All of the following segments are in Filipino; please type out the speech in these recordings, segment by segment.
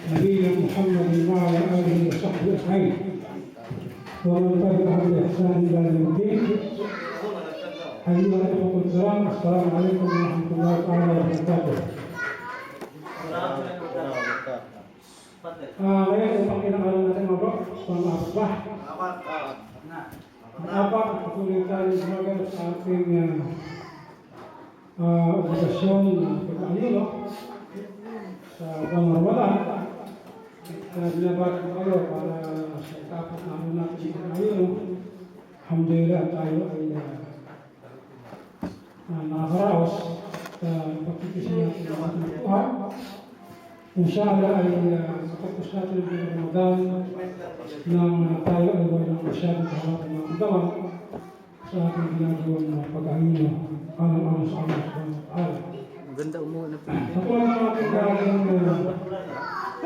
نبينا محمد وعلى آله وصحبه أجمعين ومن تبعهم بإحسان إلى يوم الدين. أيها الأخوة الكرام، السلام عليكم ورحمة الله تعالى وبركاته. Ngayon, upang kinakaroon natin mga bro, pang-apat ba? Pang-apat, patuloy tayo gumagal sa ating obligasyon ng pag-ayuno sa pang-Ramadan. Binabati ko kayo para sa ikapat na ano natin sa pag-ayuno. Alhamdulillah, tayo ay nakakaraos sa pagkikisya natin ng ating buha. Inshallah ay matapos natin ang Ramadan nang tayo ay walang masyadong kahapon ng magdamag sa ating ginagawang pag-ayuno alang-alang sa Allah subhanahu wa ta'ala. Ganda umuha na po. Katulad ng ating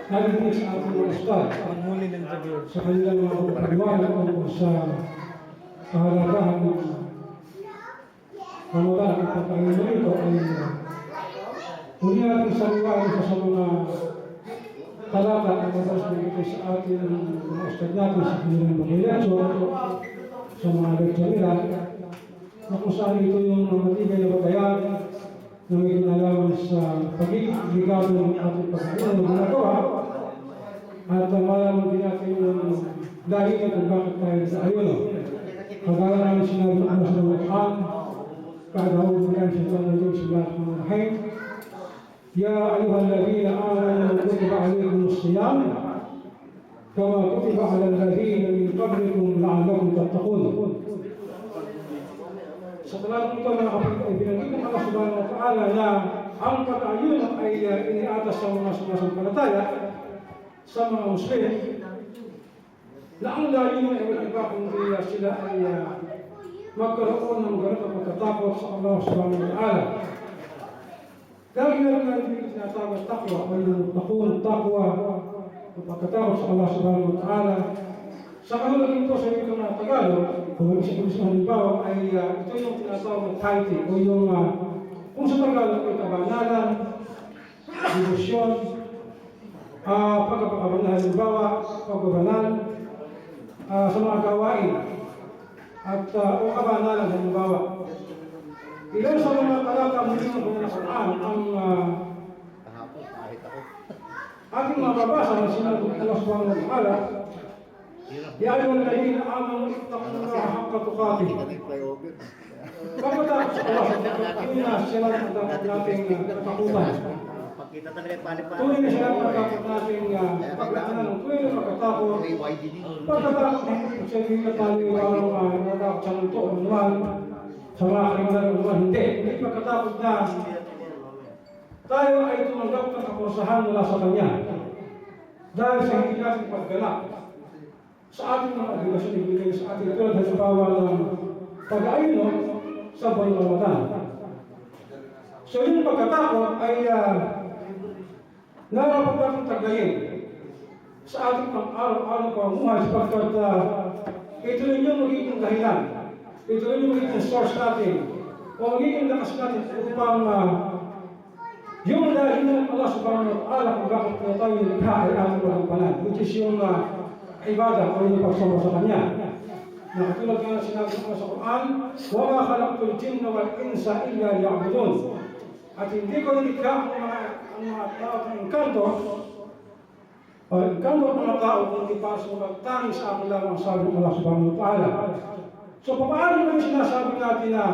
narinig sa ating mga ustad sa kanilang mga pagpaliwanag tungkol sa kahalagahan ng Ramadan at pag-ayuno ito ay huli natin sa liwanag sa mga talata at madalas nagigay sa atin ng mga ustad natin sa kanilang pag-lecture, sa mga lecture nila, na kung saan ito yung matigay na batayan na may kinalaman sa pag-ibigado ng ating pag-ayuno ng ginagawa at malaman din natin yung dahilan kung bakit tayo sa ayuno. Kagaya namin sinabi ng Allah sa Quran, كأنه كان شيطان الرجيم بسم الله الرحمن الرحيم يا أيها الذين آمنوا كتب عليكم الصيام كما كتب على الذين من قبلكم لعلكم تتقون. Setelah kita binanggit Allah Subhanahu wa Ta'ala na ang pag-ayuno ay iniatas sa mga sumasampalataya sa mga Muslim na ang layunin ay walang iba kundi sila ay magkaroon ng ganito pagkatakot sa Allah Subhanahu wa Ta'ala. Dahil nga yung tinatawag takwa o yung takwa o pagkatakot sa Allah Subhanahu wa Ta'ala. Sa kahulugan ito sa ito na Tagalog, kung isang halimbawa ay ito yung tinatawag na piety o yung kung sa Tagalog ay kabanalan, devosyon, pagkapakabanal halimbawa, pagkabanal sa mga gawain at o kabanalan halimbawa. Ilan sa mga talata muli ng Quran ang ating mababasa na sinabi ng Allah Subhanahu wa Ta'ala, Ya ayyuhalladhina amanu ittaqullaha haqqa tuqatih. Pagkatapos sa Allah, yun na sila ang nating katakutan. Tuloy na sila ang pagkakot nating pagkakanan ng tuloy na pagkatakot. Pagkatapos na siya hindi na tayo ang natakot sa luto o naman sa mga kalimutan o naman hindi. Hindi pagkatapos na tayo ay tumanggap ng kapusahan mula sa Kanya. Dahil sa hindi natin pagganap sa ating mga obligasyon ibigay sa ating tulad sa bawal ng pag-ayuno sa buwan ng Ramadan. So yung pagkatakot ay narapat natin tagayin sa ating pang-araw-araw pamumuhay sapagkat ito rin yung magiging dahilan, ito rin yung magiging source natin o magiging lakas natin upang yung dahil ng Allah Subhanahu wa Ta'ala kung bakit na tayo nilikha ay ating magampanan, which is yung ibadah o yung pagsama sa Kanya. Na katulad nga sinabi ko sa Quran, وَمَا خَلَقْتُ الْجِنَّ وَالْإِنسَ إِلَّا لِيَعْبُدُونَ. At hindi ko nilikha ang mga tao ng engkanto o engkanto ng mga tao kundi para sa magtanging sa akin lamang sabi ng Allah Subhanahu wa Ta'ala. So paano ba yung sinasabi natin na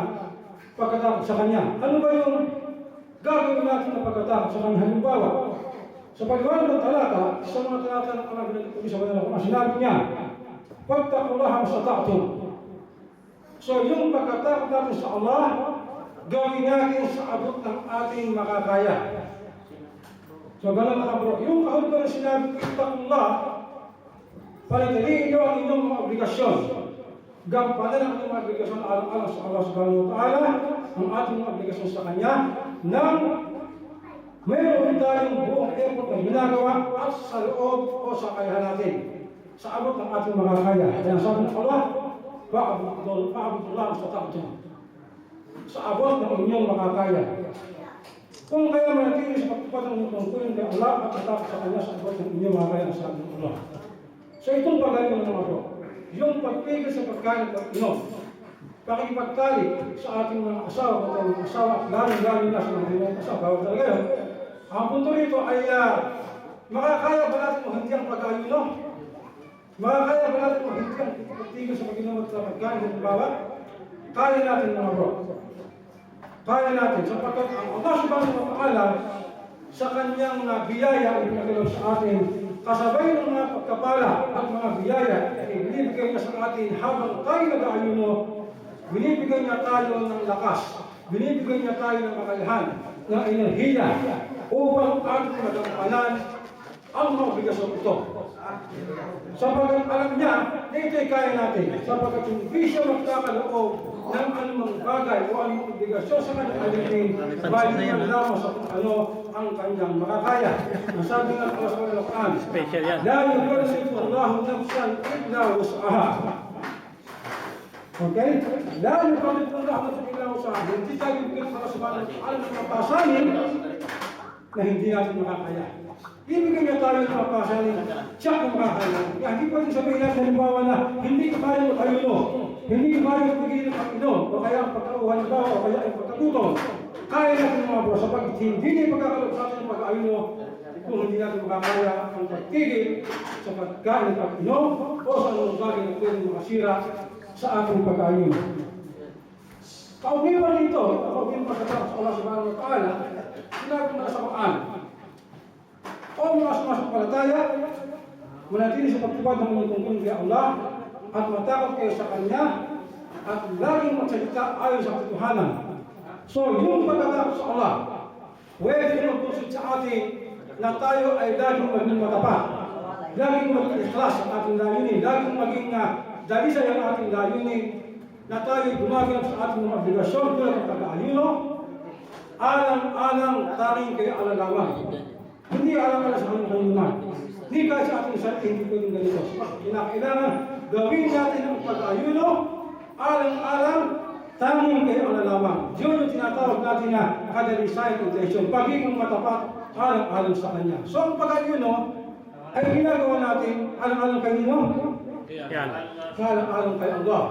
pagkatakot sa Kanya? Ano ba yung gagawin natin na pagkatakot sa Kanya? Halimbawa, sa pagliwanag ng talata, sa mga talata ng Allah binanggit sa kanila kung sinabi niya, "Fattaqullaha mastata'tum." So yung pagkatakot natin sa Allah, gawin natin sa abot ng ating makakaya. So ganun mga bro, yung kahulugan na sinabi, "Fattaqullah," panatilihin nyo ang inyong mga obligasyon. Gampanan ang inyong mga obligasyon alang-alang sa Allah Subhanahu wa Ta'ala, ang ating mga obligasyon sa Kanya, nang mayroon tayong buong effort na ginagawa at sa loob o sa kayahan natin. Sa abot ng ating makakaya. Kaya sabi ng Allah, "Fa'budullah mastata'tum." Sa abot ng inyong makakaya. Kung kaya manatili sa pagtupad ng inyong tungkulin kay Allah at tatakot sa Kanya sa abot ng inyong mga kaya sa ating Allah. So itong pagkain ng mga bro, yung pagpigil sa pagkain at inom, pakipagtali sa ating mga asawa, at mga asawa, at galing na sa mga inyong asawa, bawal talaga yun. Ang punto rito ay makakaya ba natin mo hindi ang pag-ayuno? Makakaya ba natin mo hindi ang pagtigil sa pag-inom at sa pagkain ng bawat? Kaya natin mga bro. Kaya natin sapagkat ang Allah subhanahu wa ta'ala sa kanyang biyaya ibinagalaw sa atin kasabay ng mga pagkapala at mga biyaya ibinibigay niya sa atin habang tayo nag-aayuno, binibigay niya tayo ng lakas, binibigay niya tayo ng kakayahan, ng enerhiya upang ating magampanan ang mga obligasyon ito. Sapagkat alam niya na ito'y kaya natin sapagkat hindi siya magkakaloob ng anumang bagay o anumang obligasyon sa kanyang alipin maliban lamang sa kung ano ang kanyang makakaya. Nasabi nga Allah sa Quran, la yukallifu Allahu nafsan illa wus'aha. Okay? La yukallifu Allahu nafsan illa wus'aha. Hindi tayo bigyan para sa mga pasanin na hindi natin makakaya. Ibigay niya tayo ng mga pasanin, siya kung makakaya. Kaya hindi pwede sabihin natin halimbawa na hindi ka kaya mag-ayuno. Hindi tayo pagiging ng pag-inom, o kaya ang pagkauhan ng bawa, o kaya ang pagkagutom. Kaya natin mga bro, sapagkat hindi niya pagkakalap sa atin ng pag-ayuno kung hindi natin makakaya ang pagtigil sa pagkain ng pag-inom o sa anong bagay na pwede makasira sa ating pag-ayuno. Kaugiman nito, kaugiman pagkatapos sa Allah subhanahu wa ta'ala, sinabi na sa Quran, o mga sumasampalataya, manatili sa pagtupad ng mga tungkol kay Allah, at matakot kayo sa Kanya at laging magsalita ayon sa katotohanan. So, yung pagkatakot sa Allah, pwede nyo pusit sa atin na tayo ay laging maging matapat, laging maging ikhlas ang ating layunin, laging maging dalisay ang ating layunin, na tayo gumaganap sa ating mga obligasyon tulad ng pag-aayuno, alang-alang tanging kay Allah lamang. Hindi alang-alang sa kanyang kanyunan. Hindi kahit sa ating sarili, hindi pwedeng ganito. Kinakailangan gawin natin ang pag-ayuno, alang-alang, tanging kay Allah lamang. Yun yung tinatawag natin na kadalisay intention, pagiging matapat, alang-alang sa Kanya. So ang pag-ayuno ay ginagawa natin alang-alang kay Nino? Alang-alang kay Allah.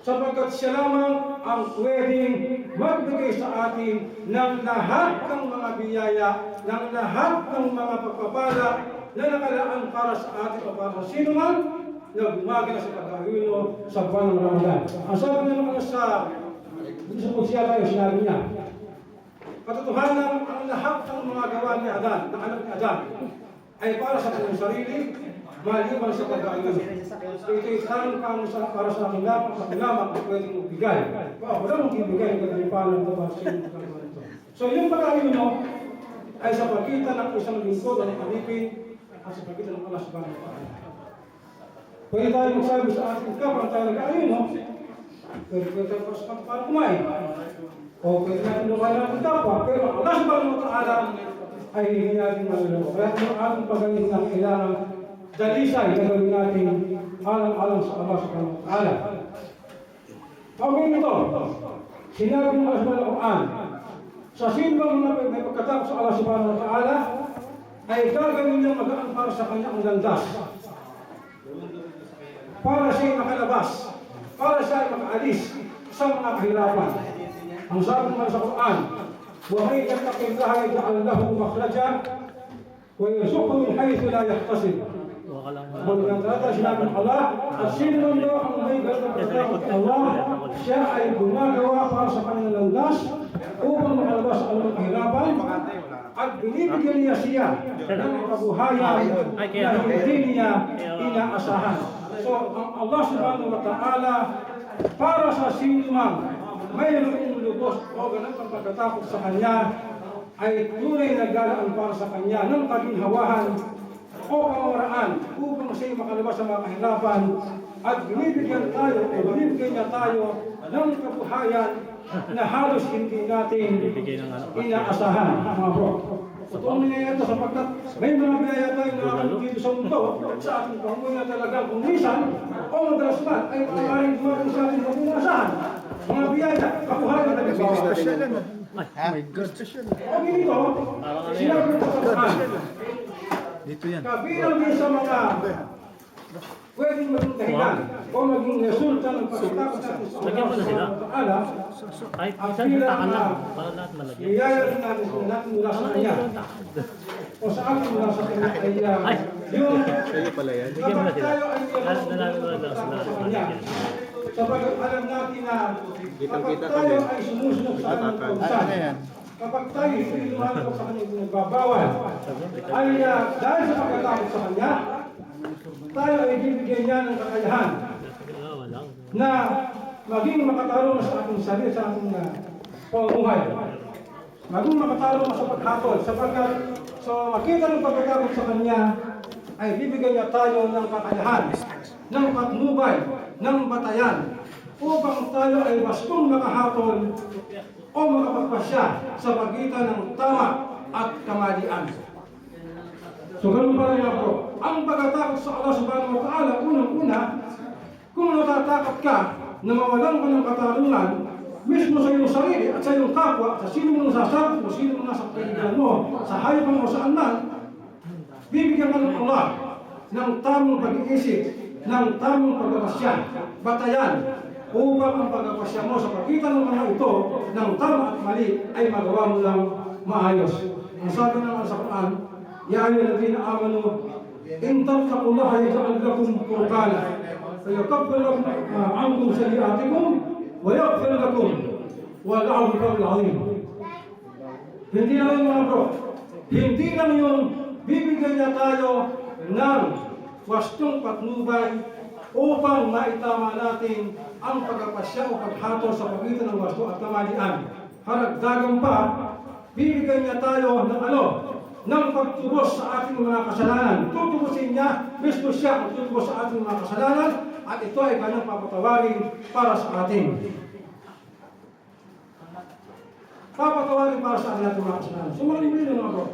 Sapagkat siya lamang ang pwedeng magbigay sa atin ng lahat ng mga biyaya, ng lahat ng mga pagpapala na nakalaan para sa atin o para sa sino man na gumagana sa pag-ayuno sa buwan ng Ramadan. Ang sabi naman sa Pagsiya tayo, sinabi niya, katotohanan ang lahat ng mga gawa ni Adan, ng anak ni Adan, ay para sa kanyang sarili, maliban sa pag-ayuno. Ito'y tanging para sa aking lamang, sa aking lamang ang pwedeng magbigay. Wala mong ibigay ng kagalipanan ito para sa inyong pagkakaroon ito. So yung pag-ayuno ay sa pagitan ng isang lingkod o ng alipin at sa pagitan ng Allah subhanahu wa ta'ala. Pwede tayo magsabi sa ating kapag tayo nag-ayuno, pwede tayo para kumain. O pwede natin lumayan natin kapwa, pero Allah subhanahu wa ta'ala ay hindi natin maluloko. Kaya yung ating pag-ayuno na kailangan dalisay na gawin natin alang-alang sa Allah subhanahu wa ta'ala. Okay nito, sinabi ng Allah subhanahu wa ta'ala, sa simbang na may pagkatapos sa Allah subhanahu wa ta'ala, ay gagawin niyang magaan para sa kanya ang landas. Para siya makalabas, para siya makaalis sa mga kahirapan. Ang sabi naman sa Quran, وَمَنْ يَتَّقِ اللَّهَ يَجْعَلْ لَهُ مَخْرَجًا وَيَرْزُقْهُ مِنْ حَيْثُ لَا يَحْتَسِبُ. Ang talata sinabi ng Allah, at sino man daw ang may pagkatapos ng Allah, siya ay gumagawa para sa kanyang landas upang makalabas sa anumang kahirapan at binibigyan niya siya ng kabuhayan na hindi niya inaasahan. So, ang Allah subhanahu wa ta'ala para sa sino man mayroong lubos o ganang pagkatapos sa kanya ay tunay na galaan para sa kanya ng kaginhawahan o pamamaraan upang siya makalabas sa mga kahirapan at binibigyan tayo o binibigyan niya tayo ng kabuhayan na halos hindi natin inaasahan, mga bro. Totoo niya ito sapagkat may mga biyaya tayo na dito sa mundo sa ating pangunin na talagang kung minsan o madalas man ay maaaring dumating sa ating pag-inaasahan. Mga biyaya, kabuhayan na nagbawa. Oh my God. O dito, sinabi ko sa Quran, Dito yan. kabilang din sa mga pwedeng maging dahilan o maging resulta ng pagkatapos natin sa Lagyan mo na sila. Ta'ala, Kahit ang minsan bilang takan lang. na Para lahat malagyan. niyaya rin natin sa natin mula sa Kanya o sa atin mula sa Kanya ay yung Sa'yo pala yan. Bigyan mo na kapag sila. tayo ay Lalagyan mo na lang sila. sa Kanya, sapagkat alam natin na kapag Kitang-kita ka tayo din. ay sumusunod sa kanyang Ano kautusan, yan? kapag tayo ay lumalabas sa kanyang nagbabawal, ay dahil sa pagkatakot sa kanya, tayo ay bibigyan niya ng kakayahan Wala. na maging makatarungan sa ating sarili, sa ating pamumuhay. Maging makatarungan sa paghatol, sapagkat sa makita ng pagkatakot sa kanya, ay bibigyan niya tayo ng kakayahan, ng patnubay, ng batayan, upang tayo ay bastong makahatol o makapagpasya sa pagitan ng tama at kamalian. So ganun pa rin bro. Ang pagkatakot sa Allah subhanahu wa ta'ala, unang-una, kung natatakot ka na mawalan ka ng katarungan, mismo sa iyong sarili at sa iyong kapwa, sa sino mo nasasakot, o sino mo nasa kaibigan mo, sa hayop mo o saan man, bibigyan ka ng Allah ng tamang pag-iisip, ng tamang pagkakasya, batayan, upang ang pagkakasya mo sa pagitan ng mga ito ng tama at mali ay magawa mo lang maayos. Ang sabi naman sa Quran, Ya ayyuhalladhina amanu in tattaqullaha yaj'al lakum furqana wa yukaffir lakum ankum sayyi'atikum wa yaghfir lakum wallahu ghafurur rahim. Hindi lang yung mga bro, hindi lang yung bibigyan niya tayo ng wastong patnubay upang maitama natin ang pagkapasya o paghatol sa pagitan ng wasto at kamalian. Karagdagan pa, bibigyan niya tayo ng ng pagtubos sa ating mga kasalanan. Tutubusin niya, mismo siya ang tutubos sa ating mga kasalanan at ito ay kanyang papatawarin para sa atin. Papatawarin para sa ating mga kasalanan. Sumaling mo mga bro.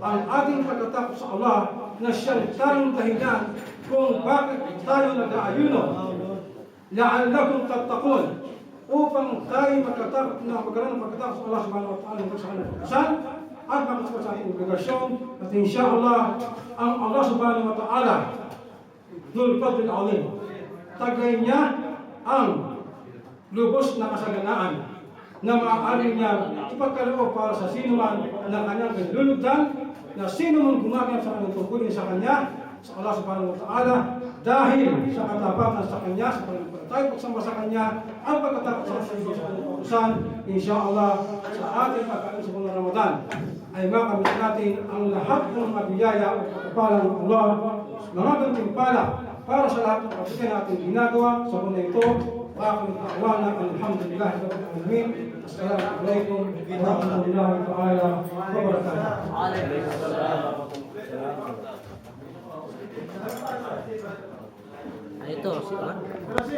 Ang ating pagkatakot sa Allah na siyang tanging dahilan kung bakit tayo nag-aayuno. La'allakum tattaqun, upang tayo magkatakot na magkaroon ng pagkatakot sa Allah subhanahu wa ta'ala sa kanyang pagkasan at makasama sa ating obligasyon at insyaAllah ang Allah subhanahu wa ta'ala Dhul Fadl Alim, tagay niya ang lubos na kasaganaan na maaari niya ipagkaloob para sa sino man na kanyang kinulugdan, na sino man gumagamit sa kanyang tungkulin sa kanya, sa Allah subhanahu wa ta'ala, dahil sa katapatan sa kanya, sa pagkatayo pagsamba sa kanya, ang pagkatakot sa kanyang pautusan, insyaAllah, sa ating pagkain sa buwan Ramadan, ay makamit natin ang lahat ng mga biyaya o pagkapalan ng Allah, mga gantimpala para sa lahat ng kapatid natin ginagawa sa buwan ito. Akhir da'wana alhamdulillah rabbil alamin. Assalamualaikum warahmatullahi ta'ala wabarakatuh. Ito, si